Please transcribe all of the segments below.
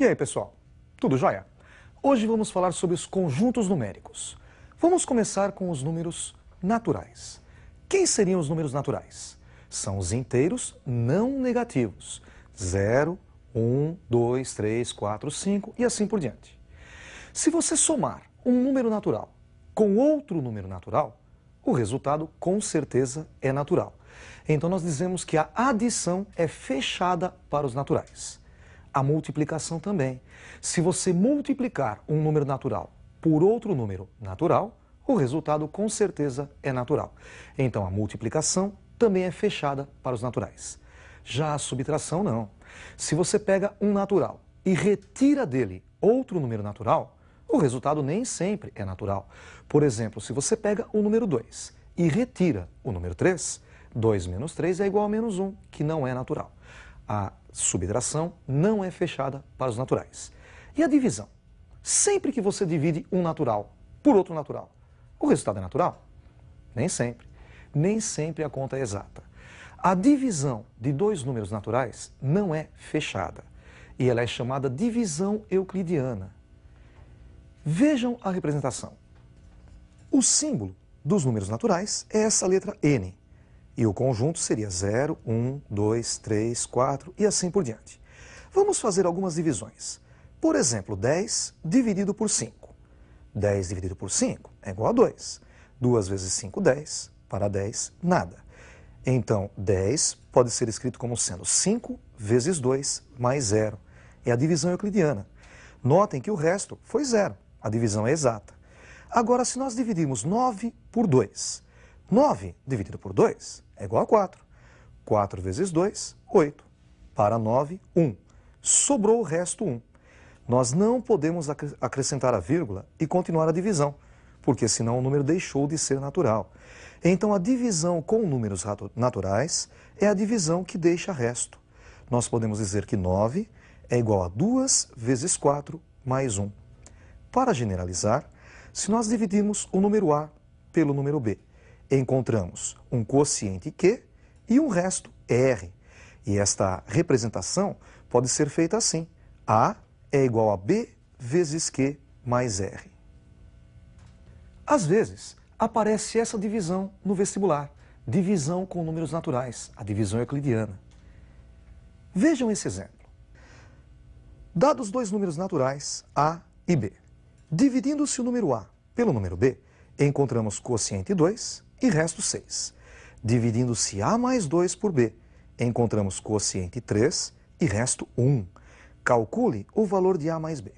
E aí, pessoal? Tudo jóia? Hoje vamos falar sobre os conjuntos numéricos. Vamos começar com os números naturais. Quem seriam os números naturais? São os inteiros não negativos. 0, 1, 2, 3, 4, 5 e assim por diante. Se você somar um número natural com outro número natural, o resultado com certeza é natural. Então nós dizemos que a adição é fechada para os naturais. A multiplicação também. Se você multiplicar um número natural por outro número natural, o resultado com certeza é natural. Então a multiplicação também é fechada para os naturais. Já a subtração não. Se você pega um natural e retira dele outro número natural, o resultado nem sempre é natural. Por exemplo, se você pega o número 2 e retira o número 3, 2 menos 3 é igual a menos 1, que não é natural. A subtração não é fechada para os naturais. E a divisão? Sempre que você divide um natural por outro natural, o resultado é natural? Nem sempre. Nem sempre a conta é exata. A divisão de dois números naturais não é fechada. E ela é chamada divisão euclidiana. Vejam a representação. O símbolo dos números naturais é essa letra N. E o conjunto seria 0, 1, 2, 3, 4 e assim por diante. Vamos fazer algumas divisões. Por exemplo, 10 dividido por 5. 10 dividido por 5 é igual a 2. 2 vezes 5, 10. Para 10, nada. Então, 10 pode ser escrito como sendo 5 vezes 2 mais 0. É a divisão euclidiana. Notem que o resto foi 0. A divisão é exata. Agora, se nós dividirmos 9 por 2, 9 dividido por 2 é igual a 4. 4 vezes 2, 8. Para 9, 1. Sobrou o resto 1. Nós não podemos acrescentar a vírgula e continuar a divisão, porque senão o número deixou de ser natural. Então a divisão com números naturais é a divisão que deixa resto. Nós podemos dizer que 9 é igual a 2 vezes 4 mais 1. Para generalizar, se nós dividirmos o número A pelo número B, encontramos um quociente Q e um resto R. E esta representação pode ser feita assim. A é igual a B vezes Q mais R. Às vezes, aparece essa divisão no vestibular. Divisão com números naturais, a divisão euclidiana. Vejam esse exemplo. Dados dois números naturais, A e B. Dividindo-se o número A pelo número B, encontramos quociente 2 e resto 6. Dividindo-se A mais 2 por B, encontramos quociente 3 e resto 1. Calcule o valor de A mais B.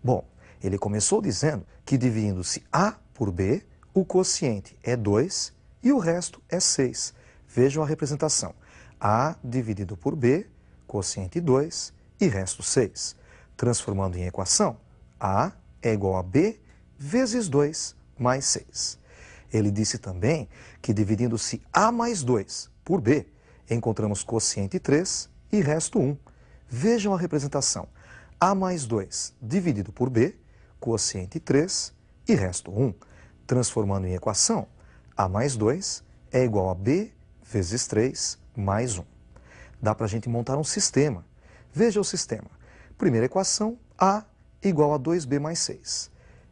Bom, ele começou dizendo que dividindo-se A por B, o quociente é 2 e o resto é 6. Vejam a representação. A dividido por B, quociente 2 e resto 6. Transformando em equação, A é igual a B vezes 2 mais 6. Ele disse também que dividindo-se A mais 2 por B, encontramos quociente 3 e resto 1. Vejam a representação. A mais 2 dividido por B, quociente 3 e resto 1. Transformando em equação, A mais 2 é igual a B vezes 3 mais 1. Dá para a gente montar um sistema. Veja o sistema. Primeira equação, A igual a 2B mais 6.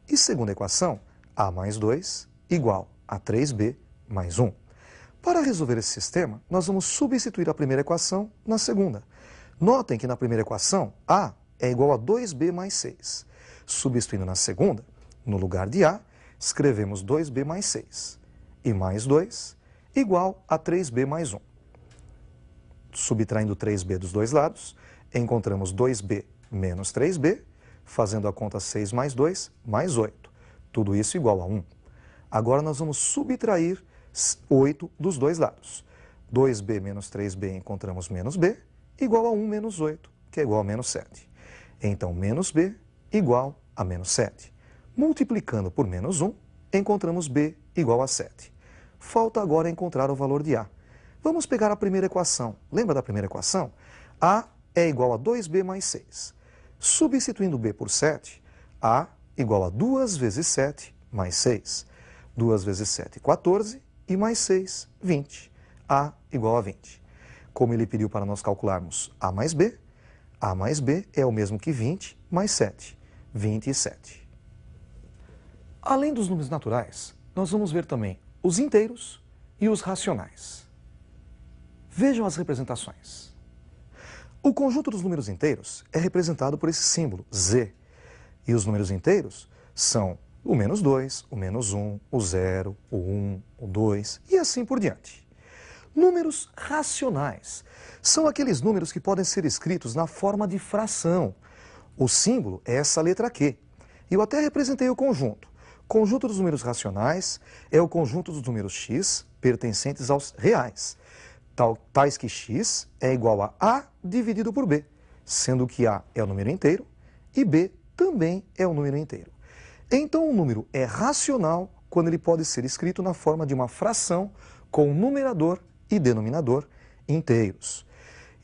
E segunda equação, A mais 2 igual a 3B mais 1. Para resolver esse sistema, nós vamos substituir a primeira equação na segunda. Notem que na primeira equação, A é igual a 2B mais 6. Substituindo na segunda, no lugar de A, escrevemos 2B mais 6. E mais 2 igual a 3B mais 1. Subtraindo 3B dos dois lados, encontramos 2B menos 3B, fazendo a conta 6 mais 2, mais 8. Tudo isso igual a 1. Agora nós vamos subtrair 8 dos dois lados. 2B menos 3B encontramos menos B, igual a 1 menos 8, que é igual a menos 7. Então, menos B igual a menos 7. Multiplicando por menos 1, encontramos B igual a 7. Falta agora encontrar o valor de A. Vamos pegar a primeira equação. Lembra da primeira equação? A é igual a 2B mais 6. Substituindo B por 7, A igual a 2 vezes 7 mais 6. 2 vezes 7, 14, e mais 6, 20. A igual a 20. Como ele pediu para nós calcularmos A mais B, A mais B é o mesmo que 20 mais 7, 27. Além dos números naturais, nós vamos ver também os inteiros e os racionais. Vejam as representações. O conjunto dos números inteiros é representado por esse símbolo, Z. E os números inteiros são o menos 2, o menos 1, o 0, o 1, o 2 e assim por diante. Números racionais são aqueles números que podem ser escritos na forma de fração. O símbolo é essa letra Q. Eu até representei o conjunto. O conjunto dos números racionais é o conjunto dos números x pertencentes aos reais, tais que x é igual a A dividido por B, sendo que A é o número inteiro e B também é um número inteiro. Então, o número é racional quando ele pode ser escrito na forma de uma fração com numerador e denominador inteiros.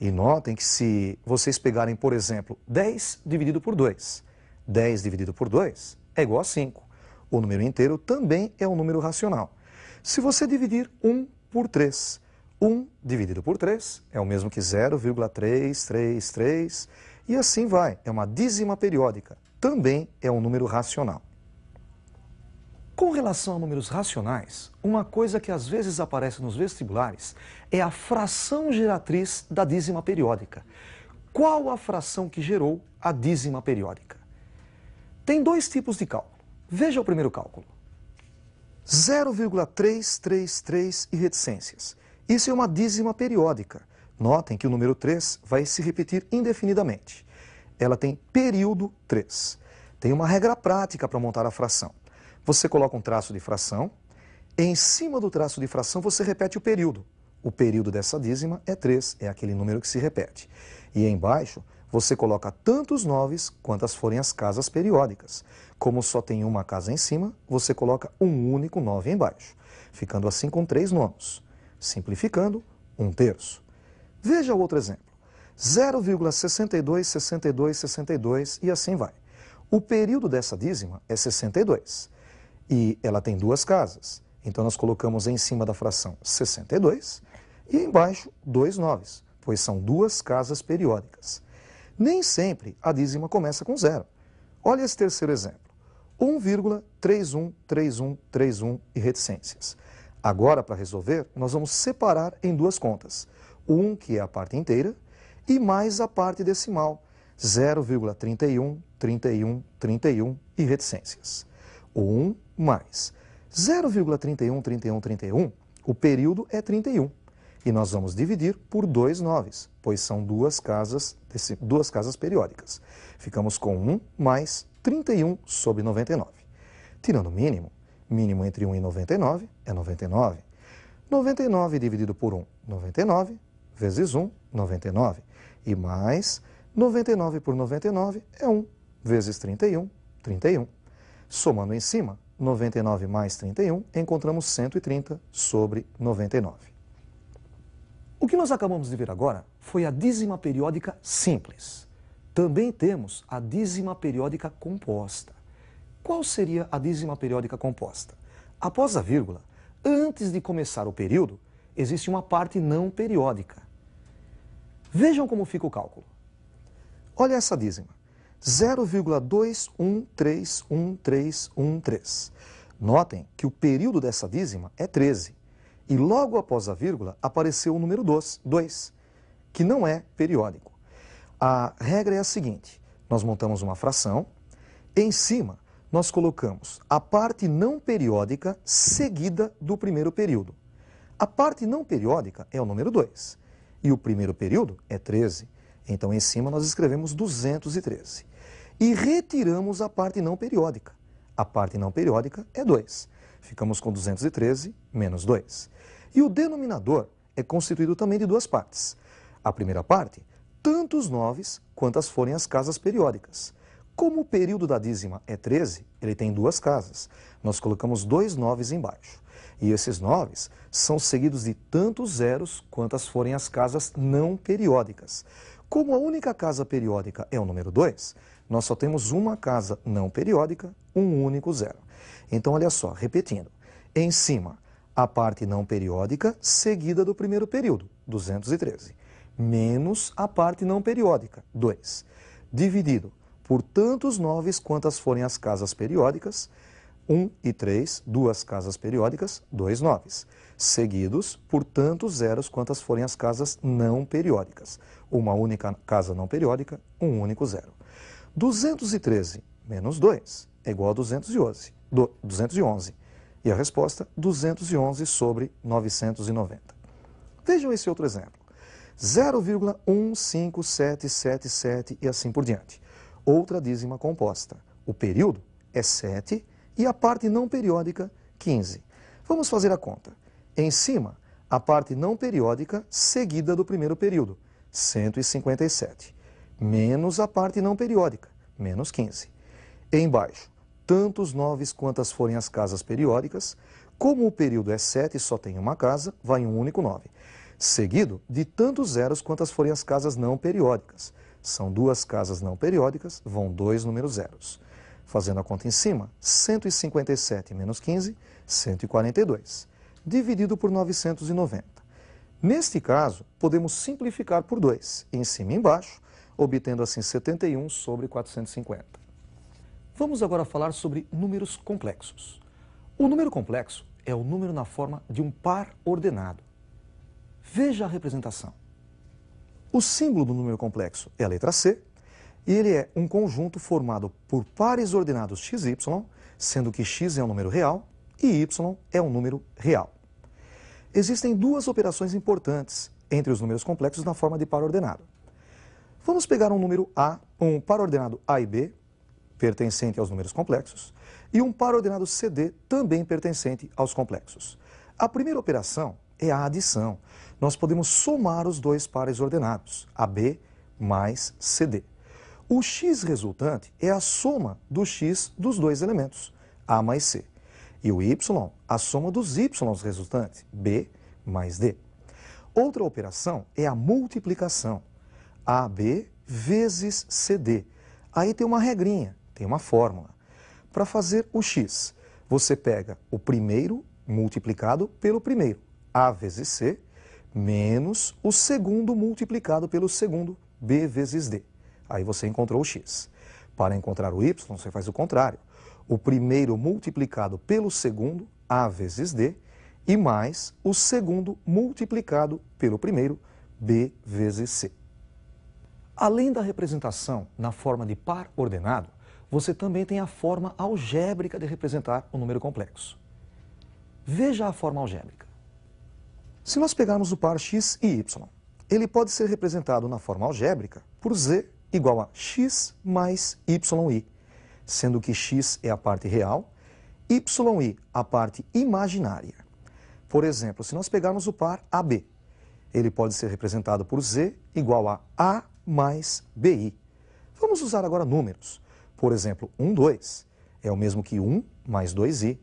E notem que se vocês pegarem, por exemplo, 10 dividido por 2, 10 dividido por 2 é igual a 5. O número inteiro também é um número racional. Se você dividir 1 por 3, 1 dividido por 3 é o mesmo que 0,333 e assim vai. É uma dízima periódica. Também é um número racional. Com relação a números racionais, uma coisa que às vezes aparece nos vestibulares é a fração geratriz da dízima periódica. Qual a fração que gerou a dízima periódica? Tem dois tipos de cálculo. Veja o primeiro cálculo. 0,333 e reticências. Isso é uma dízima periódica. Notem que o número 3 vai se repetir indefinidamente. Ela tem período 3. Tem uma regra prática para montar a fração. Você coloca um traço de fração, em cima do traço de fração você repete o período. O período dessa dízima é 3, é aquele número que se repete. E embaixo você coloca tantos noves quantas forem as casas periódicas. Como só tem uma casa em cima, você coloca um único 9 embaixo, ficando assim com 3 nonos. Simplificando, 1/3. Veja o outro exemplo. 0,626262 e assim vai. O período dessa dízima é 62 e ela tem duas casas. Então nós colocamos em cima da fração 62 e embaixo 2 noves, pois são duas casas periódicas. Nem sempre a dízima começa com 0. Olha esse terceiro exemplo. 1,313131 e reticências. Agora, para resolver, nós vamos separar em duas contas. 1, que é a parte inteira, e mais a parte decimal, 0,313131 e reticências. O 1 mais 0,313131, o período é 31. E nós vamos dividir por 2 noves, pois são duas casas periódicas. Ficamos com 1 mais 31 sobre 99. Tirando o mínimo, mínimo entre 1 e 99 é 99. 99 dividido por 1, 99, vezes 1, 99. E mais 99 por 99 é 1, vezes 31, 31. Somando em cima, 99 mais 31, encontramos 130 sobre 99. O que nós acabamos de ver agora foi a dízima periódica simples. Também temos a dízima periódica composta. Qual seria a dízima periódica composta? Após a vírgula, antes de começar o período, existe uma parte não periódica. Vejam como fica o cálculo. Olha essa dízima. 0,21311313. Notem que o período dessa dízima é 13. E logo após a vírgula apareceu o número 2, que não é periódico. A regra é a seguinte: nós montamos uma fração, em cima nós colocamos a parte não periódica seguida do primeiro período. A parte não periódica é o número 2 e o primeiro período é 13. Então, em cima nós escrevemos 213. E retiramos a parte não periódica. A parte não periódica é 2. Ficamos com 213 menos 2. E o denominador é constituído também de duas partes. A primeira parte, tantos noves quantas forem as casas periódicas. Como o período da dízima é 13, ele tem duas casas. Nós colocamos 2 noves embaixo. E esses noves são seguidos de tantos zeros quantas forem as casas não periódicas. Como a única casa periódica é o número 2, nós só temos uma casa não periódica, um único zero. Então, olha só, repetindo. Em cima, a parte não periódica seguida do primeiro período, 213. menos a parte não periódica, 2, dividido por tantos 9 quantas forem as casas periódicas, 1 e 3, duas casas periódicas, 2 noves, seguidos por tantos zeros quantas forem as casas não periódicas, uma única casa não periódica, um único zero. 213 menos 2 é igual a 211. E a resposta, 211 sobre 990. Vejam esse outro exemplo. 0,15777 e assim por diante. Outra dízima composta. O período é 7 e a parte não periódica, 15. Vamos fazer a conta. Em cima, a parte não periódica seguida do primeiro período, 157, menos a parte não periódica, menos 15. Embaixo, tantos 9 quantas forem as casas periódicas, como o período é 7 e só tem uma casa, vai um único 9. Seguido de tantos zeros quantas forem as casas não periódicas. São duas casas não periódicas, vão 2 números zeros. Fazendo a conta em cima, 157 menos 15, 142, dividido por 990. Neste caso, podemos simplificar por 2, em cima e embaixo, obtendo assim 71 sobre 450. Vamos agora falar sobre números complexos. O número complexo é o número na forma de um par ordenado. Veja a representação. O símbolo do número complexo é a letra C, e ele é um conjunto formado por pares ordenados x e y, sendo que x é um número real e y é um número real. Existem duas operações importantes entre os números complexos na forma de par ordenado. Vamos pegar um número A, um par ordenado A e B, pertencente aos números complexos, e um par ordenado CD, também pertencente aos complexos. A primeira operação é a adição. Nós podemos somar os dois pares ordenados, AB mais CD. O x resultante é a soma do x dos dois elementos, A mais C. E o y, a soma dos y resultantes, B mais D. Outra operação é a multiplicação, AB vezes CD. Aí tem uma regrinha, tem uma fórmula. Para fazer o x, você pega o primeiro multiplicado pelo primeiro, A vezes C, menos o segundo multiplicado pelo segundo, B vezes D. Aí você encontrou o x. Para encontrar o y, você faz o contrário. O primeiro multiplicado pelo segundo, A vezes D, e mais o segundo multiplicado pelo primeiro, B vezes C. Além da representação na forma de par ordenado, você também tem a forma algébrica de representar o número complexo. Veja a forma algébrica. Se nós pegarmos o par x e y, ele pode ser representado na forma algébrica por z igual a x mais yi, sendo que x é a parte real, yi a parte imaginária. Por exemplo, se nós pegarmos o par AB, ele pode ser representado por z igual a mais bi. Vamos usar agora números. Por exemplo, 1, 2 é o mesmo que 1 mais 2i.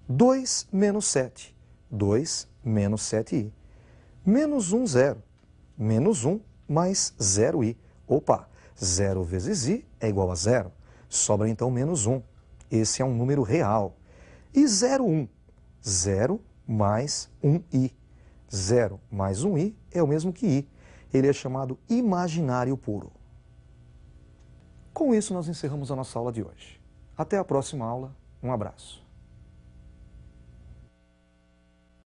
2 menos 7, 2 menos 7i. Menos 1, 0. Menos 1 mais 0i. Opa, 0 vezes i é igual a 0. Sobra então menos 1. Esse é um número real. E 0, 1. 0 mais 1i. 0 mais 1i é o mesmo que i. Ele é chamado imaginário puro. Com isso, nós encerramos a nossa aula de hoje. Até a próxima aula. Um abraço.